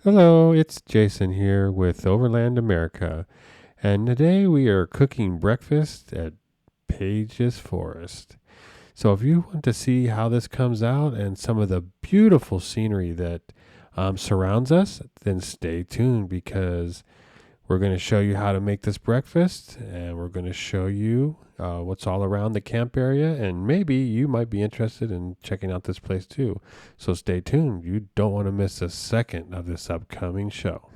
Hello, it's Jason here with Overland America, and today we are cooking breakfast at Page's Forest. So, if you want to see how this comes out and some of the beautiful scenery that surrounds us, then stay tuned because we're going to show you how to make this breakfast and we're going to show you what's all around the camp area. And maybe you might be interested in checking out this place too. So stay tuned. You don't want to miss a second of this upcoming show.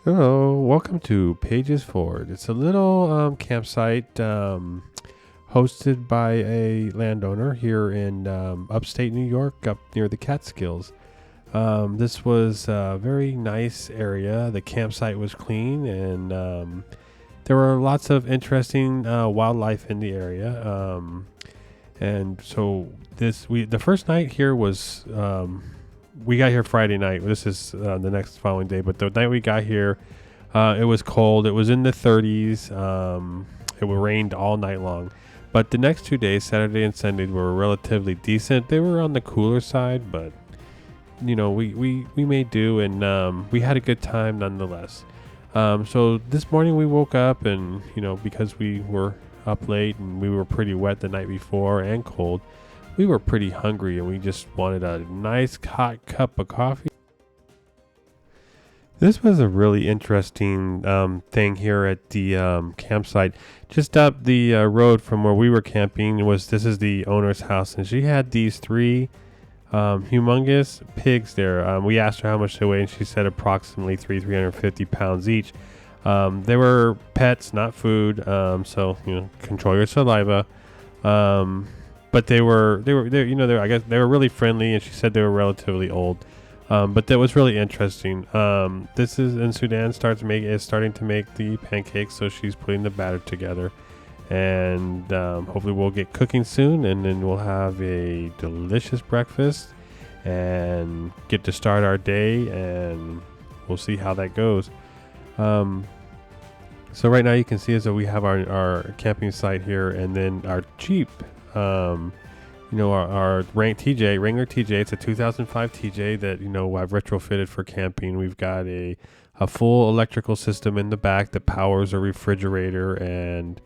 Hello, welcome to Pages Ford. It's a little campsite hosted by a landowner here in upstate New York, up near the Catskills. This was a very nice area. The campsite was clean, and there were lots of interesting wildlife in the area. And so the first night here was. We got here Friday night. This is the next following day, but the night we got here, it was cold. It was in the 30s. It rained all night long. But the next 2 days, Saturday and Sunday, were relatively decent. They were on the cooler side, but we made do, and we had a good time nonetheless. So this morning we woke up, and because we were up late and we were pretty wet the night before and cold, we were pretty hungry and we just wanted a nice hot cup of coffee. This was a really interesting thing here at the campsite. Just up the road from where we were camping this is the owner's house, and she had these three humongous pigs there. We asked her how much they weigh, and she said approximately 350 pounds each. They were pets, not food, so control your saliva. But they were I guess they were really friendly, and she said they were relatively old. But that was really interesting. This is in Sudan is starting to make the pancakes, so she's putting the batter together, and hopefully we'll get cooking soon, and then we'll have a delicious breakfast and get to start our day, and we'll see how that goes. So right now you can see that we have our camping site here, and then our Jeep. Our Wrangler TJ. It's a 2005 TJ that I've retrofitted for camping. We've got a full electrical system in the back that powers a refrigerator and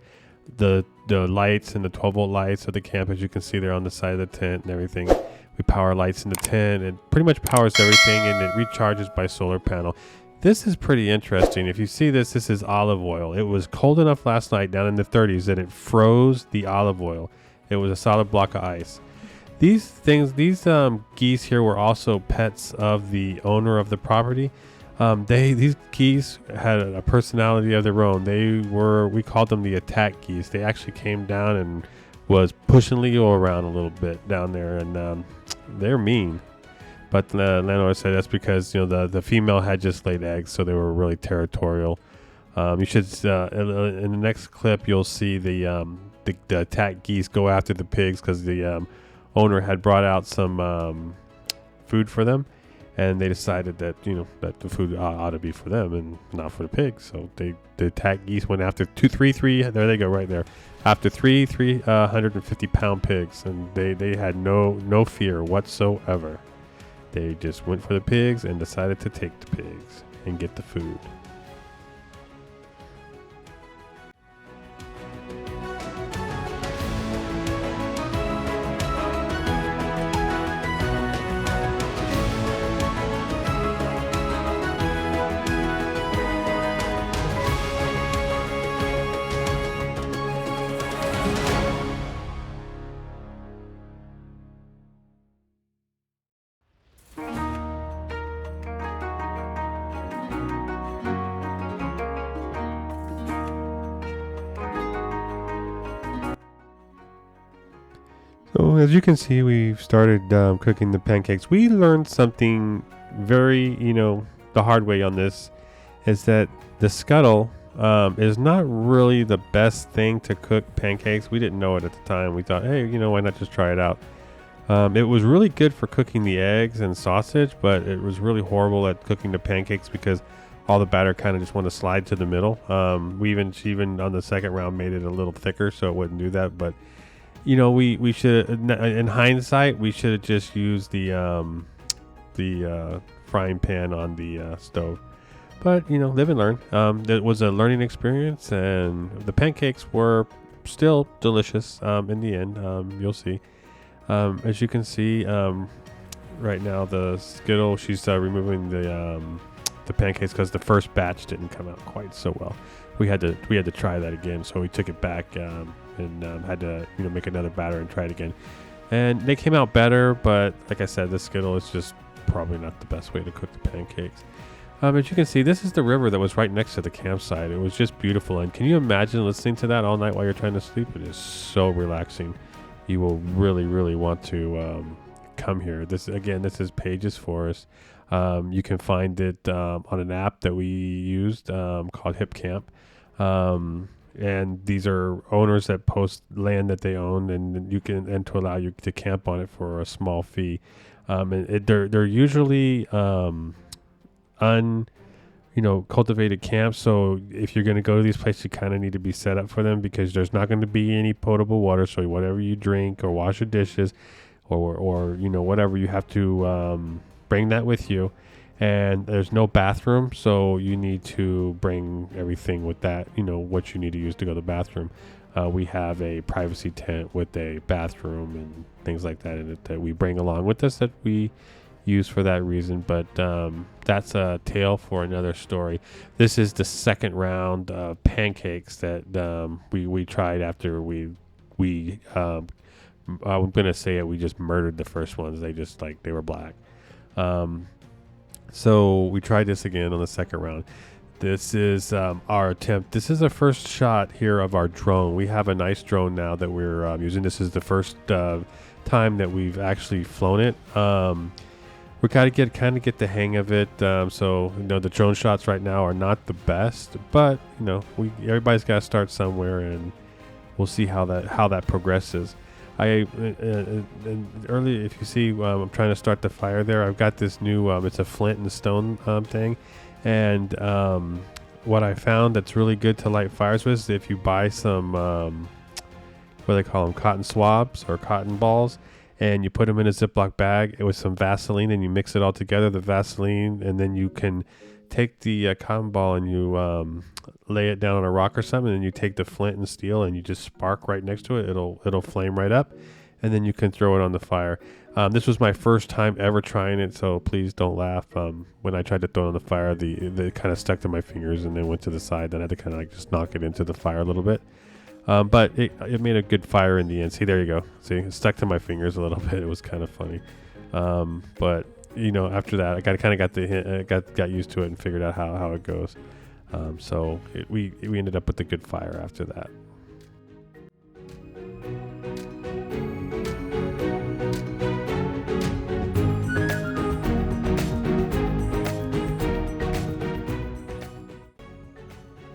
the lights and the 12-volt lights of the camp, as you can see there on the side of the tent and everything. We power lights in the tent. It pretty much powers everything, and it recharges by solar panel. This is pretty interesting. If you see this is olive oil. It was cold enough last night down in the 30s that it froze the olive oil. It was a solid block of ice. These geese here were also pets of the owner of the property. These geese had a personality of their own. We called them the attack geese. They actually came down and was pushing Leo around a little bit down there, and they're mean. But the landlord said that's because the female had just laid eggs, so they were really territorial. You should in the next clip you'll see the attack geese go after the pigs because the owner had brought out some food for them, and they decided that that the food ought to be for them and not for the pigs. So the attack geese went after three. There they go, right there. After 350 pound pigs, and they had no fear whatsoever. They just went for the pigs and decided to take the pigs and get the food. So as you can see, we've started cooking the pancakes. We learned something very, the hard way on this is that the scuttle is not really the best thing to cook pancakes. We didn't know it at the time. We thought, hey, why not just try it out? It was really good for cooking the eggs and sausage, but it was really horrible at cooking the pancakes because all the batter kind of just wanted to slide to the middle. She even on the second round made it a little thicker so it wouldn't do that. But we should, in hindsight, we should have just used the frying pan on the stove. But live and learn. It was a learning experience, and the pancakes were still delicious in the end. You'll see. As you can see, right now the Skittle, she's removing the pancakes because the first batch didn't come out quite so well. We had to try that again, so we took it back and had to make another batter and try it again. And they came out better, but like I said, the Skittle is just probably not the best way to cook the pancakes. As you can see, this is the river that was right next to the campsite. It was just beautiful, and can you imagine listening to that all night while you're trying to sleep? It is so relaxing. You will really, really want to come here. This is Pages Forest. You can find it on an app that we used called HipCamp. And these are owners that post land that they own, and to allow you to camp on it for a small fee. They're usually cultivated camps. So if you're going to go to these places, you kind of need to be set up for them because there's not going to be any potable water. So whatever you drink or wash your dishes or whatever, you have to bring that with you. And there's no bathroom, so you need to bring everything with that, what you need to use to go to the bathroom. We have a privacy tent with a bathroom and things like that in it that we bring along with us that we use for that reason. But that's a tale for another story. This is the second round of pancakes that we tried after we I'm going to say it, we just murdered the first ones. They were black. So we tried this again on the second round. This is our attempt. This is the first shot here of our drone. We have a nice drone now that we're using. This is the first time that we've actually flown it. We gotta get the hang of it. So the drone shots right now are not the best, but everybody's got to start somewhere, and we'll see how that progresses. Early, if you see, I'm trying to start the fire there. I've got this new, it's a flint and stone thing. And what I found that's really good to light fires with is if you buy some, what do they call them, cotton swabs or cotton balls, and you put them in a Ziploc bag with some Vaseline, and you mix it all together, the Vaseline, and then you can take the cotton ball and you lay it down on a rock or something, and you take the flint and steel and you just spark right next to it. It'll flame right up, and then you can throw it on the fire. This was my first time ever trying it, so please don't laugh. When I tried to throw it on the fire, the kind of stuck to my fingers and then went to the side. Then I had to kind of just knock it into the fire a little bit. But it made a good fire in the end. See, there you go. See, it stuck to my fingers a little bit. It was kind of funny. But after that, I got the hint, got used to it and figured out how it goes. So we ended up with a good fire after that.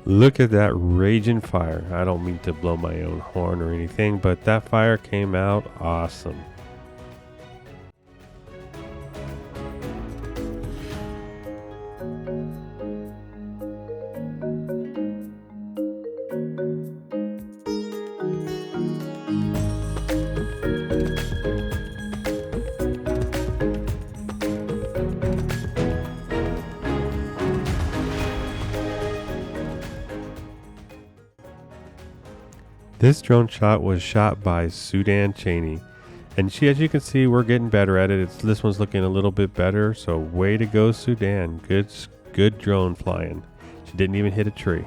Look at that raging fire. I don't mean to blow my own horn or anything, but that fire came out awesome. This drone shot was shot by Sudan Cheney, and as you can see, we're getting better at it. This one's looking a little bit better, so way to go, Sudan. Good drone flying. She didn't even hit a tree.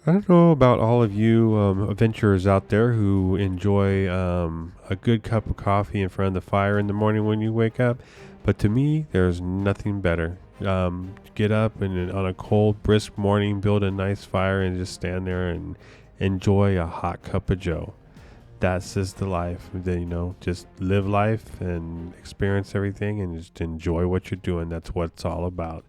I don't know about all of you adventurers out there who enjoy a good cup of coffee in front of the fire in the morning when you wake up, but to me, there's nothing better. Get up and on a cold, brisk morning, build a nice fire and just stand there and enjoy a hot cup of Joe. That's just the life. Just live life and experience everything and just enjoy what you're doing. That's what it's all about.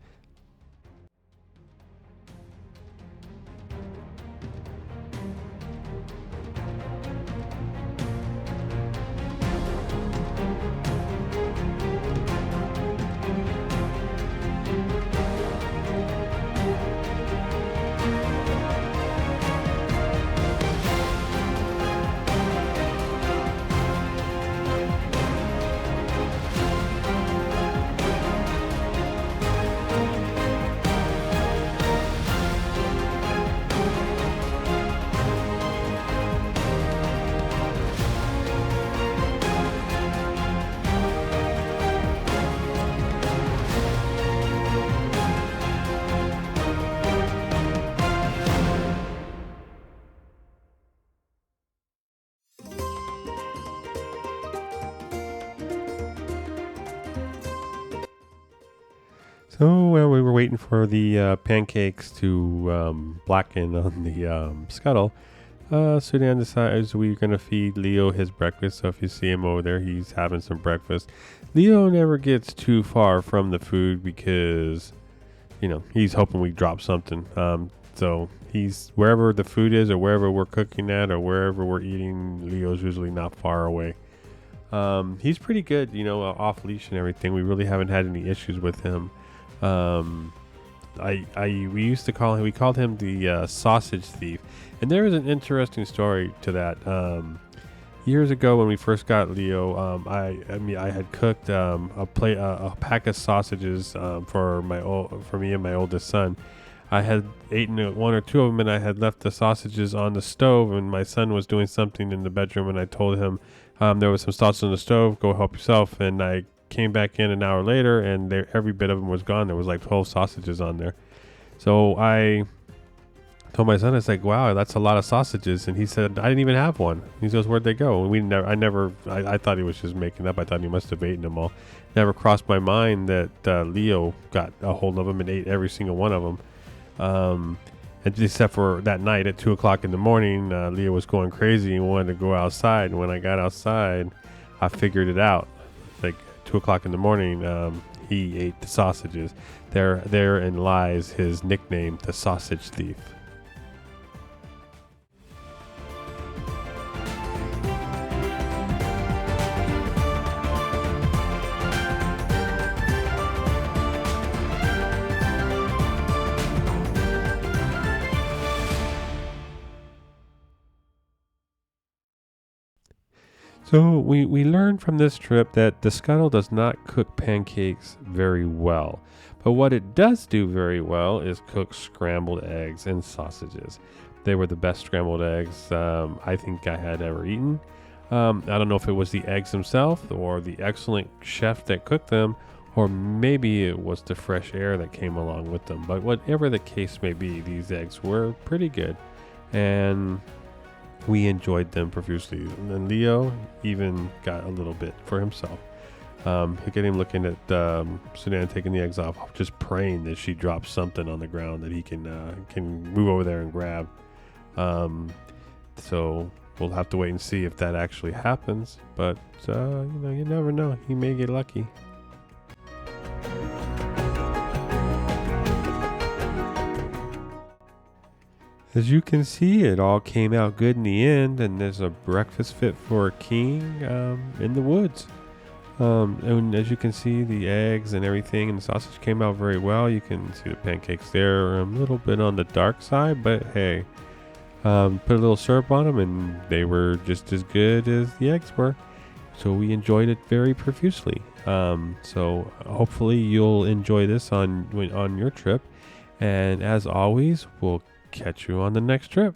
So while we were waiting for the pancakes to blacken on the scuttle, Sudan decides we're going to feed Leo his breakfast. So if you see him over there, he's having some breakfast. Leo never gets too far from the food because, he's hoping we drop something. So he's wherever the food is or wherever we're cooking at or wherever we're eating, Leo's usually not far away. He's pretty good, off leash and everything. We really haven't had any issues with him. We called him the sausage thief, and there is an interesting story to that. Years ago when we first got Leo, I had cooked a pack of sausages for me and my oldest son. I had eaten one or two of them, and I had left the sausages on the stove, and my son was doing something in the bedroom, and I told him there was some sausage on the stove, go help yourself. And I came back in an hour later, and every bit of them was gone. There was like 12 sausages on there. So I told my son, it's like, wow, that's a lot of sausages. And he said, I didn't even have one. He goes, where'd they go? And I thought he was just making up. I thought he must have eaten them all. Never crossed my mind that Leo got a hold of them and ate every single one of them. Except for that night at 2 o'clock in the morning, Leo was going crazy and wanted to go outside. And when I got outside, I figured it out. Like 2 o'clock in the morning, he ate the sausages. Therein lies his nickname, the sausage thief. So we learned from this trip that the Scuttle does not cook pancakes very well. But what it does do very well is cook scrambled eggs and sausages. They were the best scrambled eggs I think I had ever eaten. I don't know if it was the eggs themselves or the excellent chef that cooked them, or maybe it was the fresh air that came along with them. But whatever the case may be, these eggs were pretty good. And we enjoyed them profusely. And Leo even got a little bit for himself. Get him looking at Sudan taking the eggs off, just praying that she drops something on the ground that he can move over there and grab. So we'll have to wait and see if that actually happens. But you never know. He may get lucky. As you can see, it all came out good in the end, and there's a breakfast fit for a king in the woods. And as you can see, the eggs and everything and the sausage came out very well. You can see the pancakes there are a little bit on the dark side, but hey, put a little syrup on them, and they were just as good as the eggs were. So we enjoyed it very profusely. So hopefully you'll enjoy this on your trip. And as always, we'll catch you on the next trip.